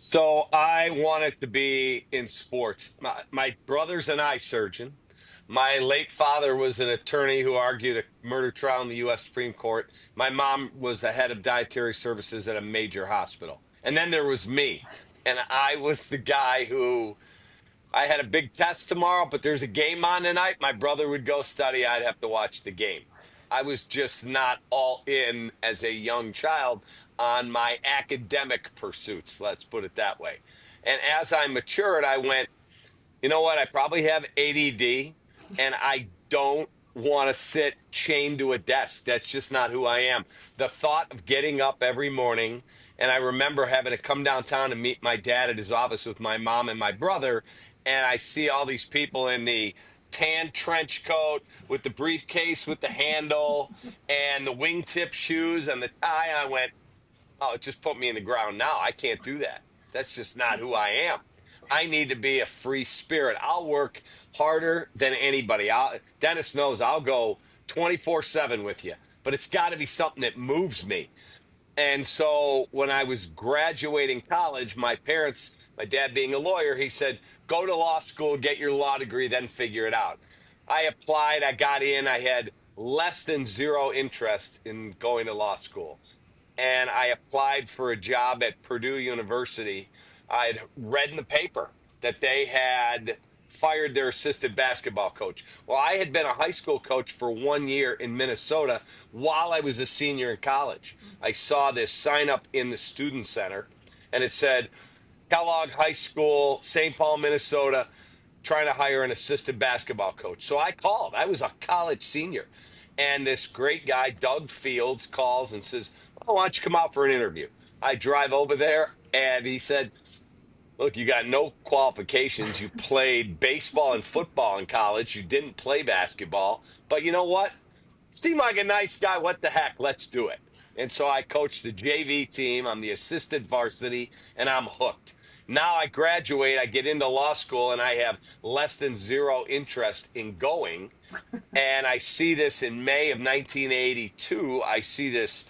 So I wanted to be in sports. My brother's an eye surgeon. My late father was an attorney who argued a murder trial in the U.S. Supreme Court. My mom was the head of dietary services at a major hospital. And then there was me. And I was the guy who I had a big test tomorrow, but there's a game on tonight. My brother would go study. I'd have to watch the game. I was just not all in as a young child on my academic pursuits. Let's put it that way. And as I matured, I went, you know what? I probably have ADD and I don't want to sit chained to a desk. That's just not who I am. The thought of getting up every morning, and I remember having to come downtown and meet my dad at his office with my mom and my brother, and I see all these people in the tan trench coat with the briefcase with the handle and the wingtip shoes and the tie. I went, oh, it just put me in the ground now. I can't do that. That's just not who I am. I need to be a free spirit. I'll work harder than anybody. Dennis knows I'll go 24/7 with you, but it's got to be something that moves me. And so when I was graduating college, my parents, my dad being a lawyer, he said, go to law school, get your law degree, then figure it out. I applied, I got in, I had less than zero interest in going to law school. And I applied for a job at Purdue University. I'd read in the paper that they had fired their assistant basketball coach. Well, I had been a high school coach for 1 year in Minnesota while I was a senior in college. I saw this sign up in the student center and it said, Kellogg High School, St. Paul, Minnesota, trying to hire an assistant basketball coach. So I called. I was a college senior. And this great guy, Doug Fields, calls and says, oh, why don't you come out for an interview? I drive over there and he said, look, you got no qualifications. You played baseball and football in college. You didn't play basketball. But you know what? Seem like a nice guy. What the heck? Let's do it. And so I coached the JV team. I'm the assistant varsity, and I'm hooked. Now I graduate, I get into law school, and I have less than zero interest in going. And I see this in May of 1982. I see this.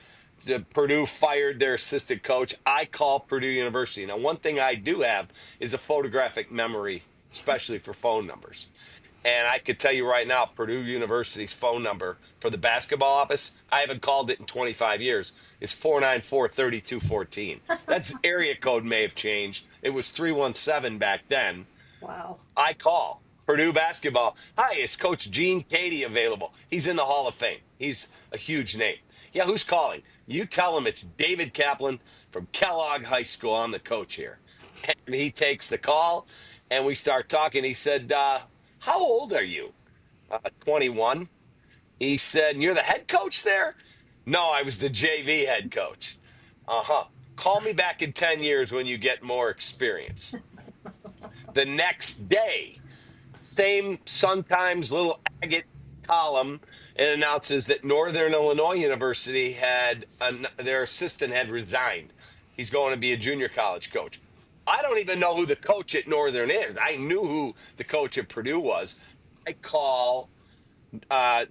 Purdue fired their assistant coach. I call Purdue University. Now, one thing I do have is a photographic memory, especially for phone numbers. And I could tell you right now, Purdue University's phone number for the basketball office, I haven't called it in 25 years, is 494-3214. That's area code may have changed. It was 317 back then. Wow. I call Purdue basketball. Hi, is Coach Gene Cady available? He's in the Hall of Fame. He's a huge name. Yeah, who's calling? You tell him it's David Kaplan from Kellogg High School. I'm the coach here. And he takes the call, and we start talking. He said, how old are you? 21. He said, and you're the head coach there? No, I was the JV head coach. Uh-huh. Call me back in 10 years when you get more experience. The next day, same Sun Times little agate column, and announces that Northern Illinois University had their assistant had resigned. He's going to be a junior college coach. I don't even know who the coach at Northern is. I knew who the coach at Purdue was. I call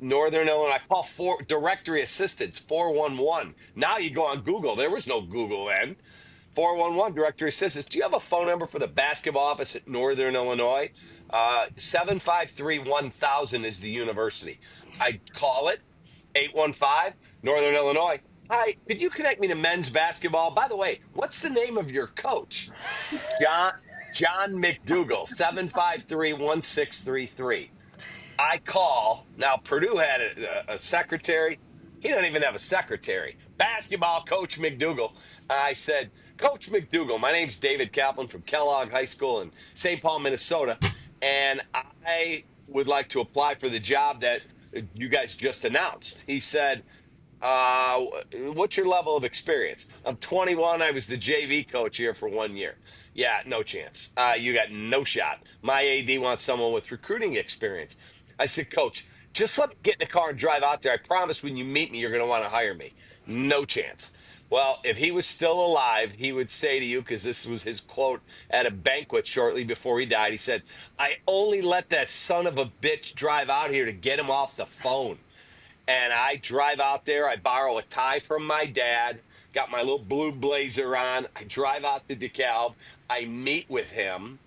Northern Illinois. I call four directory assistants 411. Now you go on Google. There was no Google then. 411 directory assistants. Do you have a phone number for the basketball office at Northern Illinois? 753-1000 is the university. I call it 815 Northern Illinois. Hi, could you connect me to men's basketball? By the way, what's the name of your coach? John John McDougal, 753-1633. I call. Now, Purdue had a secretary. He doesn't even have a secretary. Basketball coach McDougal. I said, Coach McDougal, my name's David Kaplan from Kellogg High School in St. Paul, Minnesota, and I would like to apply for the job that you guys just announced. He said, what's your level of experience? I'm 21. I was the JV coach here for 1 year. Yeah, no chance. You got no shot. My AD wants someone with recruiting experience. I said, Coach, just let me get in the car and drive out there. I promise when you meet me, you're going to want to hire me. No chance. Well, if he was still alive, he would say to you, because this was his quote at a banquet shortly before he died, he said, I only let that son of a bitch drive out here to get him off the phone. And I drive out there. I borrow a tie from my dad, got my little blue blazer on. I drive out to DeKalb. I meet with him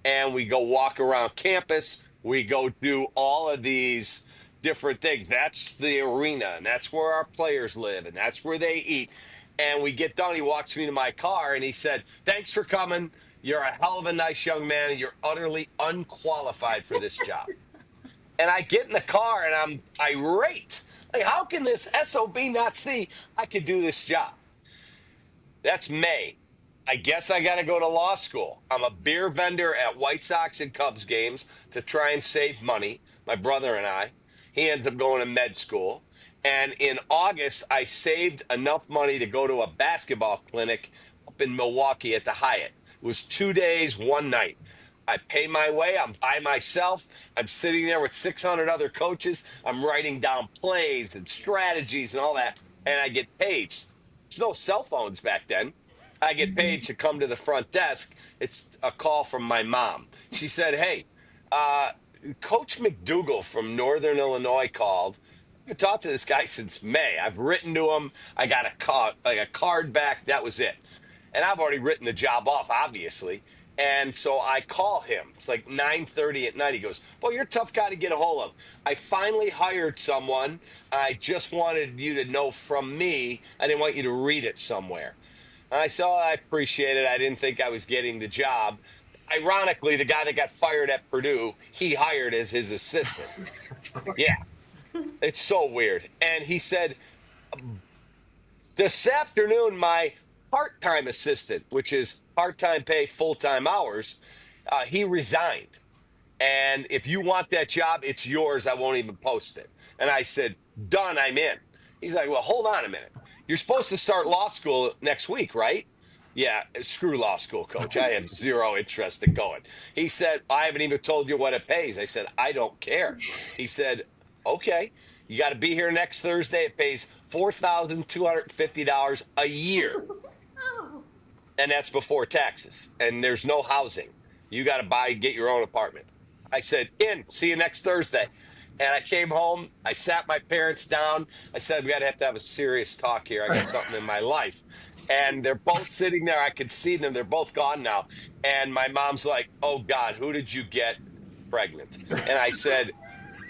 and we go walk around campus. We go do all of these different things. That's the arena, and that's where our players live, and that's where they eat. And we get done. He walks me to my car and he said, "Thanks for coming. You're a hell of a nice young man, and you're utterly unqualified for this job." And I get in the car and I'm irate. Like, how can this SOB not see I could do this job? That's May. I guess I got to go to law school. I'm a beer vendor at White Sox and Cubs games to try and save money. My brother and I. He ends up going to med school. And in August, I saved enough money to go to a basketball clinic up in Milwaukee at the Hyatt. It was 2 days, one night. I pay my way. I'm by myself. I'm sitting there with 600 other coaches. I'm writing down plays and strategies and all that. And I get paged. There's no cell phones back then. I get paid to come to the front desk. It's a call from my mom. She said, "Hey, uh, Coach McDougal from Northern Illinois called. I haven't talked to this guy since May. I've written to him. I got a card back. That was it. And I've already written the job off, obviously. And so I call him. It's like 9:30 at night. He goes, "Well, you're a tough guy to get a hold of. I finally hired someone. I just wanted you to know from me. I didn't want you to read it somewhere." And I said, "Oh, I appreciate it. I didn't think I was getting the job." Ironically, the guy that got fired at Purdue, he hired as his assistant. Yeah, it's so weird. And he said, "This afternoon, my part-time assistant, which is part-time pay, full-time hours, he resigned. And if you want that job, it's yours. I won't even post it." And I said, "Done, I'm in." He's like, "Well, hold on a minute. You're supposed to start law school next week, right?" "Yeah, screw law school, coach. I have zero interest in going." He said, "I haven't even told you what it pays." I said, "I don't care." He said, "Okay, you got to be here next Thursday. It pays $4,250 a year. And that's before taxes. And there's no housing. You got to get your own apartment." I said, "In, see you next Thursday." And I came home. I sat my parents down. I said, "We got to have a serious talk here. I got something in my life." And they're both sitting there. I could see them. They're both gone now. And my mom's like, "Oh, God, who did you get pregnant?" And I said,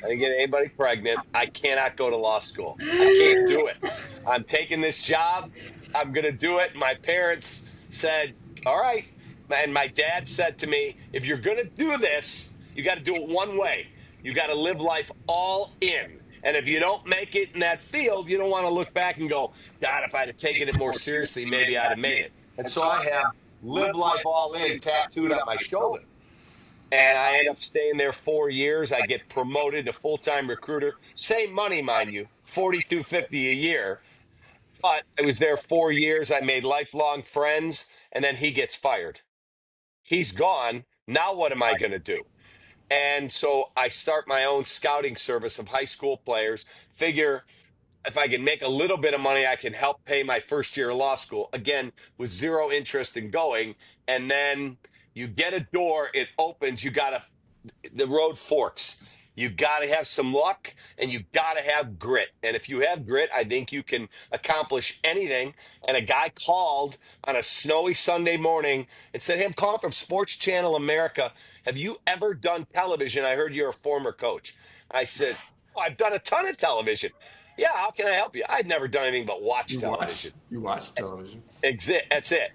"I didn't get anybody pregnant. I cannot go to law school. I can't do it. I'm taking this job. I'm going to do it." My parents said, "All right." And my dad said to me, "If you're going to do this, you got to do it one way. You got to live life all in. And if you don't make it in that field, you don't want to look back and go, 'God, if I'd have taken it more seriously, maybe I'd have made it.'" And so I have "Live Life All In" tattooed on my shoulder. And I end up staying there 4 years. I get promoted to full-time recruiter. Same money, mind you, 4250 a year. But I was there 4 years. I made lifelong friends, and then he gets fired. He's gone. Now what am I going to do? And so I start my own scouting service of high school players. Figure if I can make a little bit of money, I can help pay my first year of law school. Again, with zero interest in going. And then you get a door, it opens. The road forks. You got to have some luck and you got to have grit. And if you have grit, I think you can accomplish anything. And a guy called on a snowy Sunday morning and said, "Hey, I'm calling from Sports Channel America. Have you ever done television? I heard you're a former coach." I said, "Oh, I've done a ton of television." "Yeah, how can I help you?" I'd never done anything but watch television. You watch television. That's it.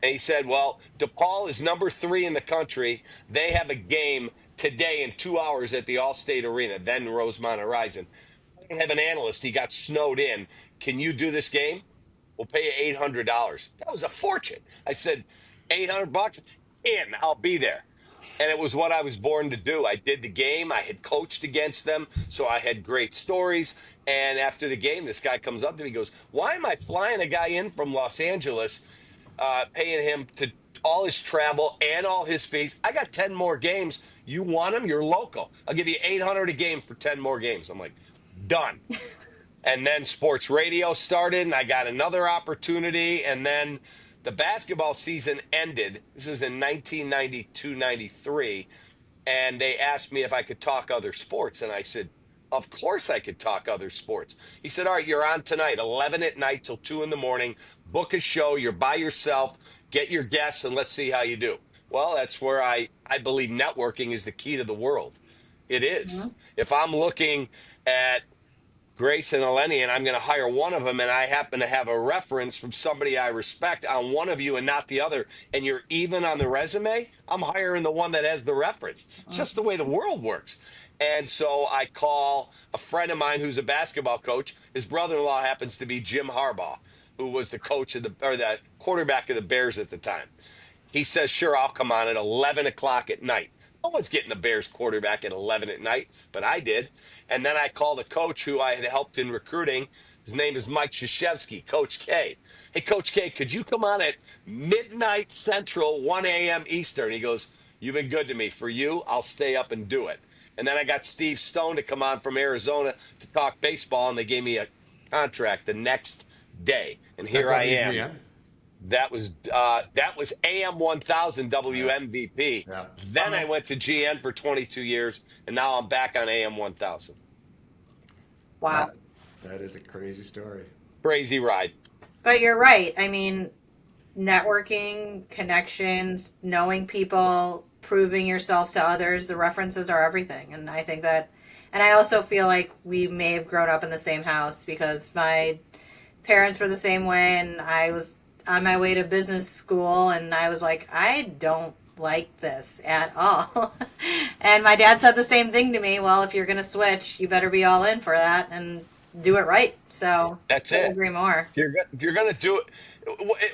And he said, "Well, DePaul is number 3 in the country. They have a game today in 2 hours at the Allstate Arena, then Rosemont Horizon. I don't have an analyst. He got snowed in. Can you do this game? We'll pay you $800." That was a fortune. I said, $800? In, I'll be there. And it was what I was born to do. I did the game. I had coached against them, so I had great stories. And after the game, this guy comes up to me and goes, "Why am I flying a guy in from Los Angeles, paying him to all his travel and all his fees? I got 10 more games. You want him? You're local. I'll give you 800 a game for 10 more games." I'm like, "Done." And then sports radio started, and I got another opportunity. And then the basketball season ended. This is in 1992-93. And they asked me if I could talk other sports. And I said, "Of course I could talk other sports." He said, "All right, you're on tonight, 11 at night till 2 in the morning, book a show. You're by yourself. Get your guests, and let's see how you do. Well, that's where I believe networking is the key to the world. It is. Mhm. If I'm looking at Grace and Eleni, and I'm going to hire one of them, and I happen to have a reference from somebody I respect on one of you and not the other, and you're even on the resume, I'm hiring the one that has the reference. It's just the way the world works. And so I call a friend of mine who's a basketball coach. His brother-in-law happens to be Jim Harbaugh, who was the coach of the quarterback of the Bears at the time. He says, sure, I'll come on at 11 o'clock at night. No one's getting the Bears quarterback at 11 at night, but I did. And then I called a coach who I had helped in recruiting. His name is Mike Krzyzewski, Coach K. Hey, Coach K, could you come on at midnight Central, 1 a.m. Eastern? He goes, you've been good to me. For you, I'll stay up and do it. And then I got Steve Stone to come on from Arizona to talk baseball, and they gave me a contract the next day. And Is that here I am. WGN? That was AM 1000 Yeah, WMVP. yeah. Then I went to GN for 22 years, and now I'm back on AM 1000. Wow. That that is a crazy story. Crazy ride. But you're right. I mean, networking, connections, knowing people, proving yourself to others, the references are everything. And I think that, and I also feel like we may have grown up in the same house because my parents were the same way, and I was on my way to business school, and I was like, I don't like this at all. And my dad said the same thing to me. Well, if you're going to switch, you better be all in for that and do it right. So That's couldn't it. agree more. If you're gonna do it,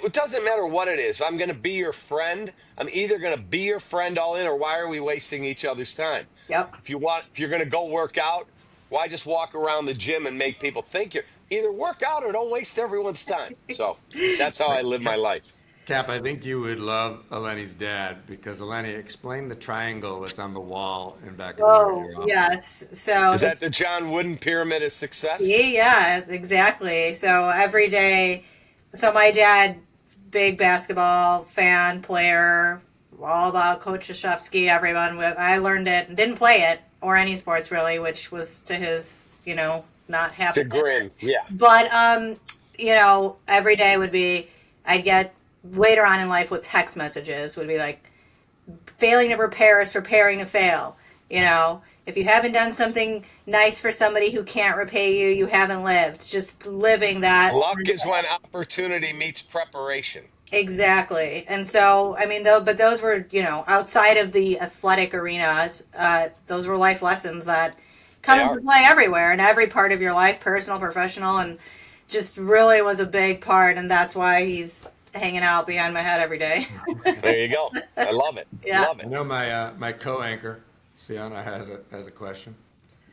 it doesn't matter what it is. If I'm gonna be your friend, I'm either gonna be your friend all in, or why are we wasting each other's time? Yep. If you're gonna go work out, why just walk around the gym and make people think you're either work out or don't waste everyone's time. So that's how I live my life. Cap, I think you would love Eleni's dad because Eleni, explain the triangle that's on the wall in back of Oh, your office. yes. So Is that the John Wooden Pyramid of yeah, Success? yeah, exactly. So every day, so my dad, big basketball fan, player, all about Coach Krzyzewski, everyone. I learned it and didn't play it or any sports really, which was to his, not happiness. Chagrin. Yeah. But every day would be I'd get later on in life with text messages would be like failing to prepare is preparing to fail. If you haven't done something nice for somebody who can't repay you, you haven't lived. Just living that. Luck is when opportunity meets preparation. Exactly. And so, I mean, though, but those were, outside of the athletic arena, those were life lessons that They come into are. play everywhere in every part of your life, personal, professional, and just really was a big part. And that's why he's hanging out behind my head every day. There you go. I love it. Yeah. Love I it. know my co-anchor, Cianna, has a question.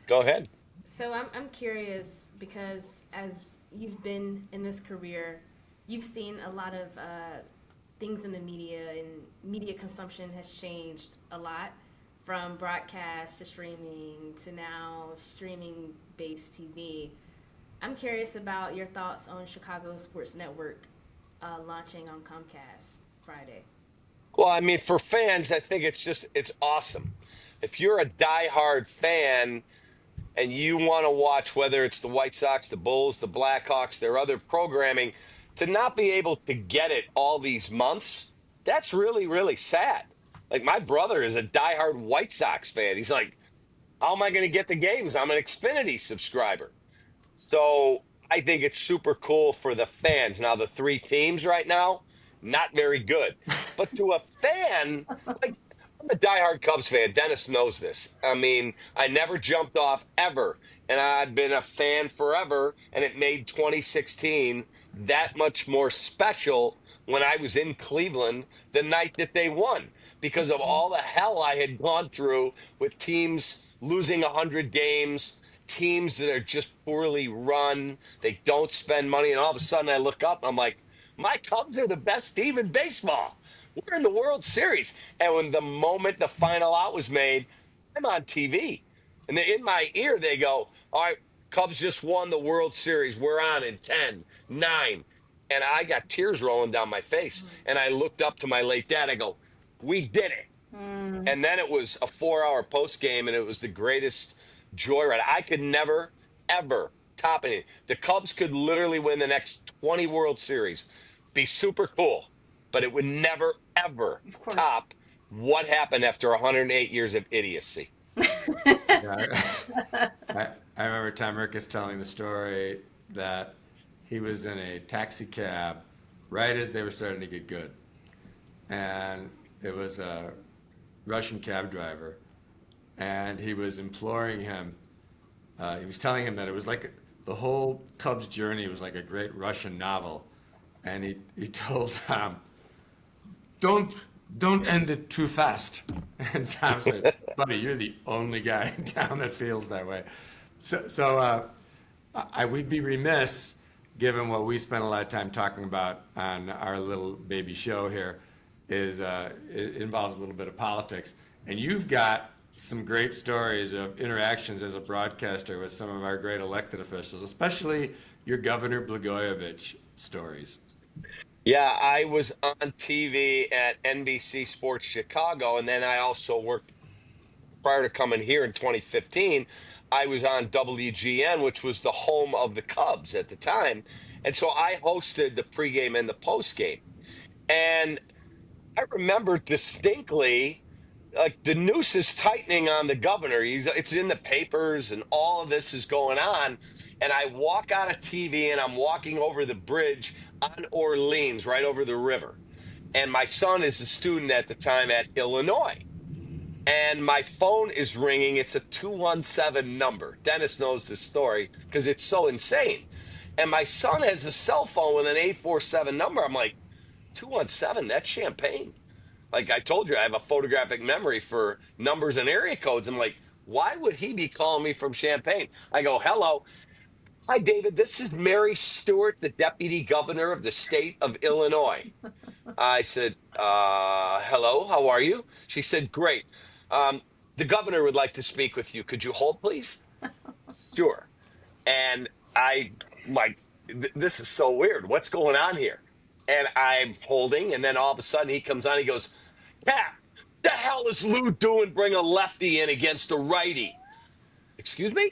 Go ahead. So I'm curious because as you've been in this career, you've seen a lot of things in the media, and media consumption has changed a lot from broadcast to streaming to now streaming based TV. I'm curious about your thoughts on Chicago Sports Network launching on Comcast Friday. Well, I mean, for fans, I think it's awesome. If you're a diehard fan and you want to watch whether it's the White Sox, the Bulls, the Blackhawks, their other programming, to not be able to get it all these months, that's really, really sad. Like my brother is a diehard White Sox fan. He's like, how am I going to get the games? I'm an Xfinity subscriber. So I think it's super cool for the fans. Now, the three teams right now, not very good. But to a fan, like I'm a diehard Cubs fan. Dennis knows this. I mean, I never jumped off ever. And I've been a fan forever. And it made 2016 that much more special when I was in Cleveland the night that they won because of all the hell I had gone through with teams losing 100 games, teams that are just poorly run. They don't spend money. And all of a sudden I look up, I'm like, my Cubs are the best team in baseball. We're in the World Series. And when the moment the final out was made, I'm on TV. And they, in my ear, they go, all right, Cubs just won the World Series. We're on in 10, 9. And I got tears rolling down my face. And I looked up to my late dad. I go, we did it. Mm. And then it was a 4 hour post game, and it was the greatest joyride. I could never, ever top it. The Cubs could literally win the next 20 World Series be super cool, but it would never, ever Of course. top what happened after 108 years of idiocy. Yeah, I remember Tom Ricketts telling the story that he was in a taxi cab right as they were starting to get good. And it was a Russian cab driver. And he was imploring him, he was telling him that it was like the whole Cubs journey was like a great Russian novel. And he told Tom, don't don't end it too fast. And Tom said, buddy, you're the only guy in town that feels that way. So we'd be remiss, given what we spent a lot of time talking about on our little baby show here, is it involves a little bit of politics. And you've got some great stories of interactions as a broadcaster with some of our great elected officials, especially your Governor Blagojevich stories. Yeah, I was on TV at NBC Sports Chicago, and then I also worked prior to coming here in 2015. I was on WGN, which was the home of the Cubs at the time. And so I hosted the pregame and the postgame. And I remember distinctly, like the noose is tightening on the governor. It's in the papers, and all of this is going on. And I walk out of TV, and I'm walking over the bridge on Orleans, right over the river. And my son is a student at the time at Illinois. And my phone is ringing. It's a 217 number. Dennis knows this story because it's so insane. And my son has a cell phone with an 847 number. I'm like, 217, that's Champagne. Like I told you, I have a photographic memory for numbers and area codes. I'm like, why would he be calling me from Champagne? I go, hello. Hi, David. This is Mary Stewart, the deputy governor of the state of Illinois. I said, hello, how are you? She said, great. Um, the governor would like to speak with you. Could you hold, please? Sure. And like, this is so weird. What's going on here? And I'm holding, and then all of a sudden he comes on. He goes, Cap, the hell is Lou doing? Bring a lefty in against a righty. Excuse me?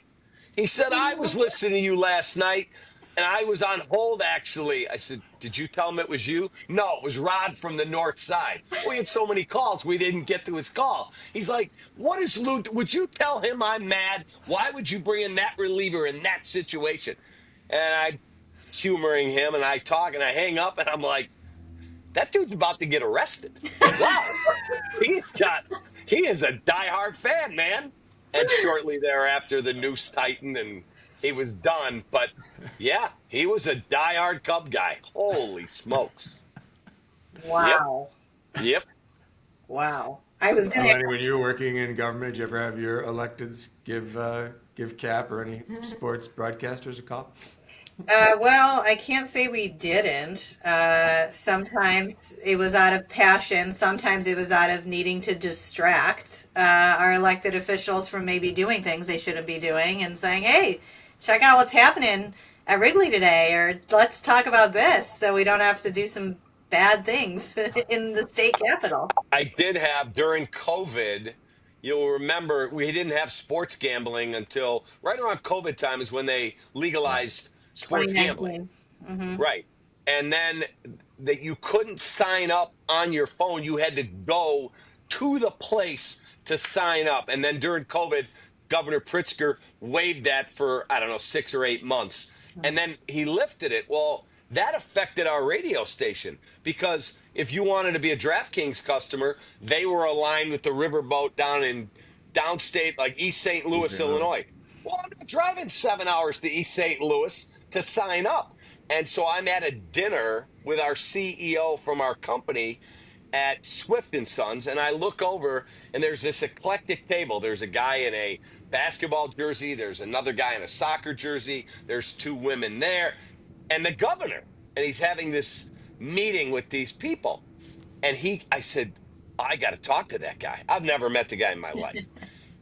He said, I was listening to you last night, and I was on hold, actually. I said, did you tell him it was you? No, it was Rod from the north side. We had so many calls, we didn't get to his call. He's like, what is Lou? Would you tell him I'm mad? Why would you bring in that reliever in that situation? And I humoring him, and I talk, and I hang up, and I'm like, that dude's about to get arrested. Wow. He is a diehard fan, man. And shortly thereafter, the noose tightened and he was done. But yeah, he was a diehard Cub guy. Holy smokes. Yep. Wow. Yep. Wow. I was gonna. Eleni, when you were working in government, did you ever have your electeds give Cap or any sports broadcasters a call? Well, I can't say we didn't. Sometimes it was out of passion. Sometimes it was out of needing to distract our elected officials from maybe doing things they shouldn't be doing and saying, hey, check out what's happening at Wrigley today, or let's talk about this so we don't have to do some bad things in the state capitol. I did have during COVID, you'll remember we didn't have sports gambling until right around COVID time is when they legalized sports gambling. 2019. Mm-hmm. Right. And then that you couldn't sign up on your phone. You had to go to the place to sign up. And then during COVID, Governor Pritzker waived that for, I don't know, 6 or 8 months. And then he lifted it. Well, that affected our radio station because if you wanted to be a DraftKings customer, they were aligned with the riverboat down in downstate, like East St. Louis, Illinois. Well, I'm not driving 7 hours to East St. Louis to sign up. And so I'm at a dinner with our CEO from our company at Swift and Sons, and I look over and there's this eclectic table. There's a guy in a basketball jersey, there's another guy in a soccer jersey, there's 2 women there, and the governor. And he's having this meeting with these people. And I said, I got to talk to that guy. I've never met the guy in my life.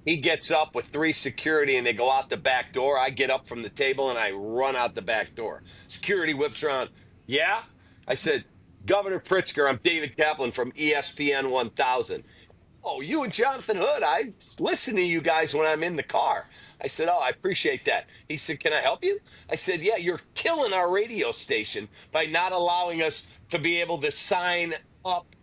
He gets up with 3 security and they go out the back door. I get up from the table and I run out the back door. Security whips around. Yeah? I said, Governor Pritzker, I'm David Kaplan from ESPN 1000. Oh, you and Jonathan Hood. I listen to you guys when I'm in the car. I said, oh, I appreciate that. He said, can I help you? I said, yeah, you're killing our radio station by not allowing us to be able to sign up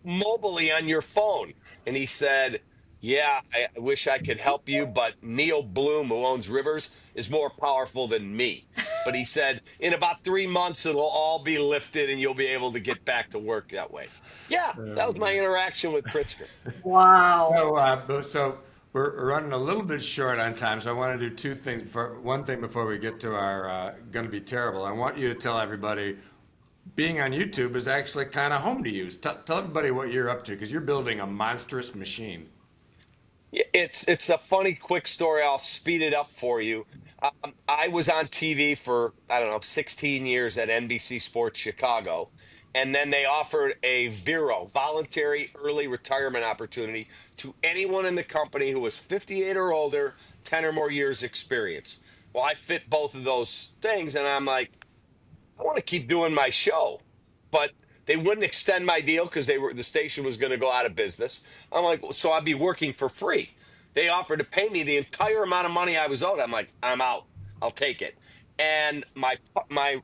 mobily on your phone. And he said, yeah, I wish I could help you, but Neil Bloom, who owns Rivers, is more powerful than me. But he said, in about 3 months, it'll all be lifted and you'll be able to get back to work that way. Yeah, that was my interaction with Pritzker. Wow. So we're running a little bit short on time, so I want to do two things. One thing before we get to our going to be terrible, I want you to tell everybody being on YouTube is actually kind of home to you. Tell everybody what you're up to because you're building a monstrous machine. It's a funny, quick story. I'll speed it up for you. I was on TV for, I don't know, 16 years at NBC Sports Chicago. And then they offered a voluntary early retirement opportunity to anyone in the company who was 58 or older, 10 or more years experience. Well, I fit both of those things. And I'm like, I want to keep doing my show, but they wouldn't extend my deal because the station was going to go out of business. I'm like, so I'd be working for free. They offered to pay me the entire amount of money I was owed. I'm like, I'm out. I'll take it. And my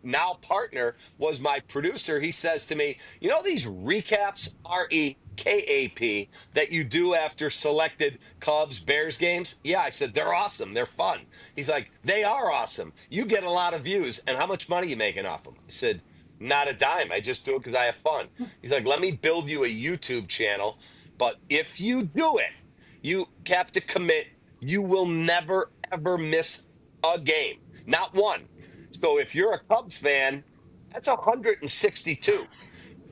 now partner was my producer. He says to me, you know these recaps, REKAP, that you do after selected Cubs Bears games? Yeah, I said they're awesome. They're fun. He's like, they are awesome. You get a lot of views. And how much money you making off them? I said, not a dime. I just do it because I have fun. He's like, let me build you a YouTube channel. But if you do it, you have to commit. You will never, ever miss a game. Not one. So if you're a Cubs fan, that's 162.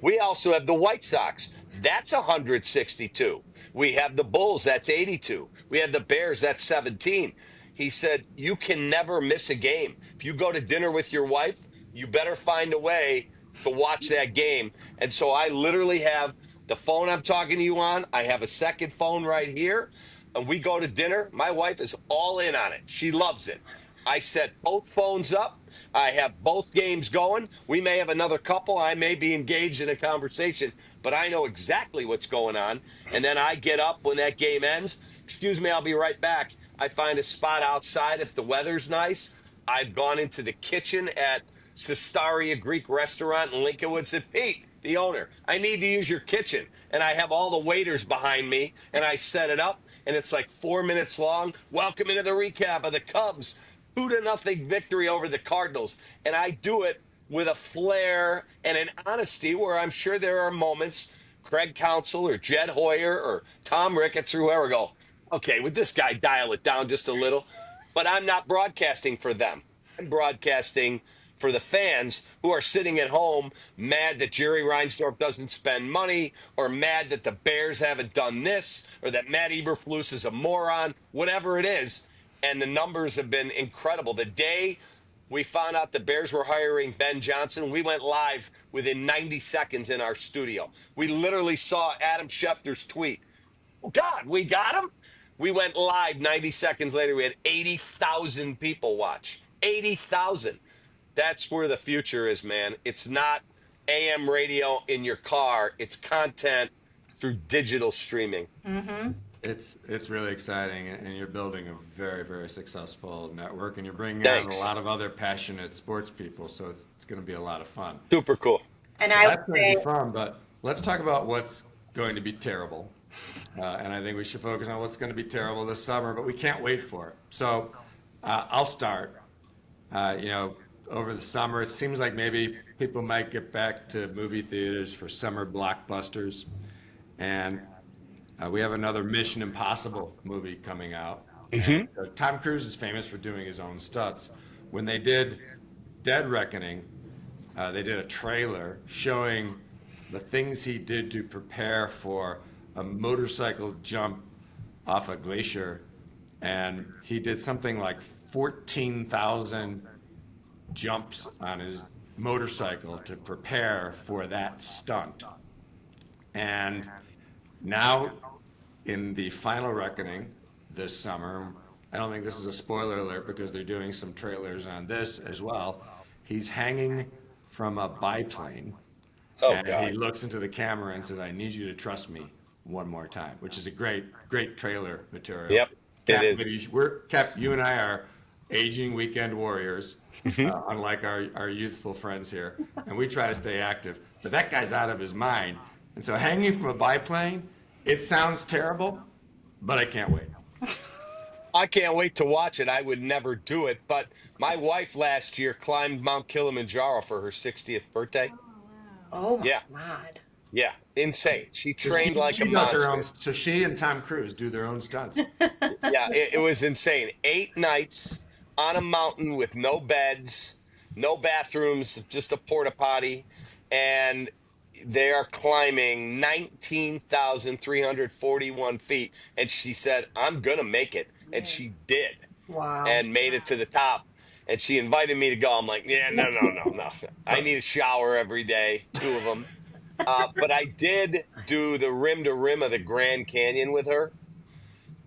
We also have the White Sox. That's 162. We have the Bulls. That's 82. We have the Bears. That's 17. He said, you can never miss a game. If you go to dinner with your wife, you better find a way to watch that game. And so I literally have the phone I'm talking to you on. I have a second phone right here. And we go to dinner. My wife is all in on it. She loves it. I set both phones up. I have both games going. We may have another couple. I may be engaged in a conversation, but I know exactly what's going on. And then I get up when that game ends. Excuse me, I'll be right back. I find a spot outside if the weather's nice. I've gone into the kitchen at Sestaria Greek Restaurant in Lincolnwood. Said, Pete, the owner, I need to use your kitchen. And I have all the waiters behind me, and I set it up, and it's like 4 minutes long. Welcome into the recap of the Cubs. 2-0 victory over the Cardinals. And I do it with a flair and an honesty where I'm sure there are moments Craig Counsell or Jed Hoyer or Tom Ricketts or whoever go, okay, would this guy dial it down just a little? But I'm not broadcasting for them. I'm broadcasting for the fans who are sitting at home mad that Jerry Reinsdorf doesn't spend money or mad that the Bears haven't done this or that Matt Eberflus is a moron, whatever it is. And the numbers have been incredible. The day we found out the Bears were hiring Ben Johnson, we went live within 90 seconds in our studio. We literally saw Adam Schefter's tweet. Oh, God, we got him? We went live 90 seconds later. We had 80,000 people watch. 80,000. That's where the future is, man. It's not AM radio in your car. It's content through digital streaming. Mm-hmm. It's really exciting, and you're building a very, very successful network, and you're bringing Thanks. out a lot of other passionate sports people, so it's going to be a lot of fun. Super cool. And So I that's would going to say, be fun, but let's talk about what's going to be terrible. And I think we should focus on what's going to be terrible this summer, but we can't wait for it. So I'll start. Over the summer, it seems like maybe people might get back to movie theaters for summer blockbusters. And we have another Mission Impossible movie coming out. Mm-hmm. Tom Cruise is famous for doing his own stunts. When they did Dead Reckoning, they did a trailer showing the things he did to prepare for a motorcycle jump off a glacier. And he did something like 14,000 jumps on his motorcycle to prepare for that stunt. And now, in the final reckoning this summer, I don't think this is a spoiler alert because they're doing some trailers on this as well. He's hanging from a biplane, and God. he looks into the camera and says, "I need you to trust me one more time," which is a great trailer material. Yep. It Cap, is. you and I are aging weekend warriors, unlike our youthful friends here, and we try to stay active. But that guy's out of his mind. And so hanging from a biplane, it sounds terrible, but I can't wait. I can't wait to watch it. I would never do it, but my wife last year climbed Mount Kilimanjaro for her 60th birthday. Oh wow. Oh my Yeah, God. yeah, insane. She So trained like a she does her own. monster. So she and Tom Cruise do their own stunts. Yeah, it was insane. 8 nights on a mountain with no beds, no bathrooms, just a porta potty, and they are climbing 19,341 feet. And she said, "I'm gonna make it," and Yes. she did, Wow. and made it to the top. And she invited me to go. I'm like, yeah, no, no, no, no. I need a shower every day, 2 of them. But I did do the rim to rim of the Grand Canyon with her.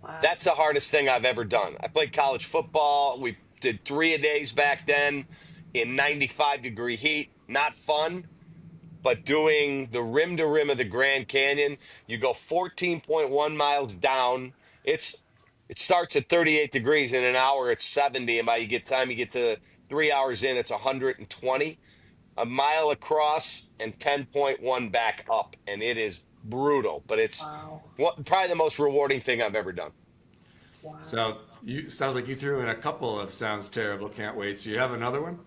Wow. That's the hardest thing I've ever done. I played college football. We did 3-a-days back then in 95-degree heat. Not fun, but doing the rim to rim of the Grand Canyon, you go 14.1 miles down. It starts at 38 degrees in an hour. It's 70, and by you get to 3 hours in, it's 120. A mile across and 10.1 back up, and it is brutal. But it's Wow. probably the most rewarding thing I've ever done. Wow. So sounds like you threw in a couple of sounds terrible. Can't wait. So you have another one?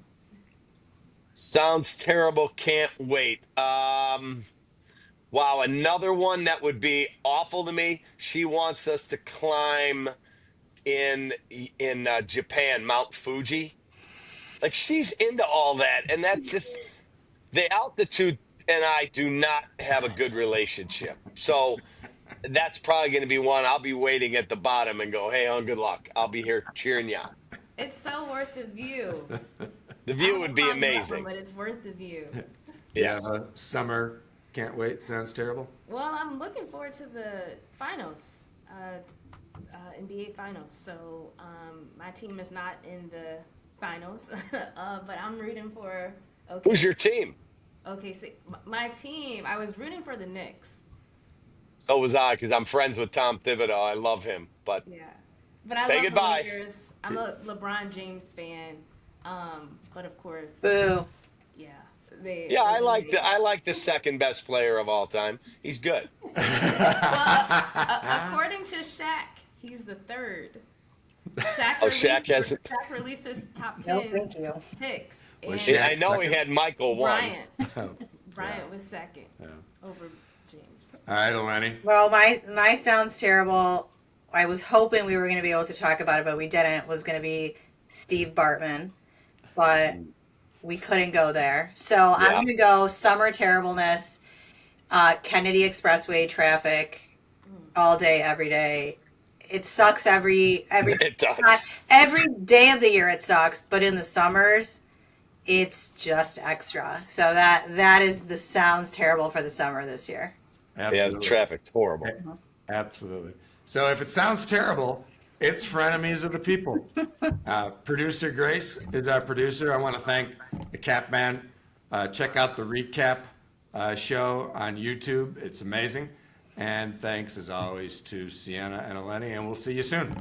Sounds terrible. Can't wait. Wow, another one that would be awful to me. She wants us to climb in Japan, Mount Fuji. Like she's into all that, and that's just the altitude. And I do not have a good relationship, so that's probably going to be one. I'll be waiting at the bottom and go, "Hey, on good luck. I'll be here cheering you on." It's so worth the view. The I view don't would know be if I'll do that one, amazing. but it's worth the view. Yeah, Yes. summer. Can't wait. Sounds terrible. Well, I'm looking forward to the finals, NBA finals. So my team is not in the finals, but I'm rooting for. Okay, Who's your team? okay. So my team, I was rooting for the Knicks. So was I, because I'm friends with Tom Thibodeau. I love him, but Yeah, but I say love the goodbye. Lakers. I'm a LeBron James fan, but of course, Boo. yeah, they. Yeah, they I like the second best player of all time. He's good. Well, according to Shaq, he's the third. Shaq Oh, released, Shaq has. Shaq releases top No, 10 thank you. picks, Was and Shaq- I know he had Michael one. Bryant was second Yeah. over James. All right, Eleni. Well, my sounds terrible. I was hoping we were going to be able to talk about it, but we didn't. Was going to be Steve Bartman, but we couldn't go there. So I'm Yeah. going to go summer terribleness, Kennedy Expressway traffic, all day, every day. It sucks every It does. every day of the year. It sucks, but in the summers, it's just extra. So that is the sounds terrible for the summer this year. Yeah, the Absolutely. traffic's horrible. Absolutely. So if it sounds terrible, it's Frenemies of the People. Producer Grace is our producer. I want to thank the Kapman. Check out the REKAP show on YouTube. It's amazing. And thanks, as always, to Cianna and Eleni, and we'll see you soon.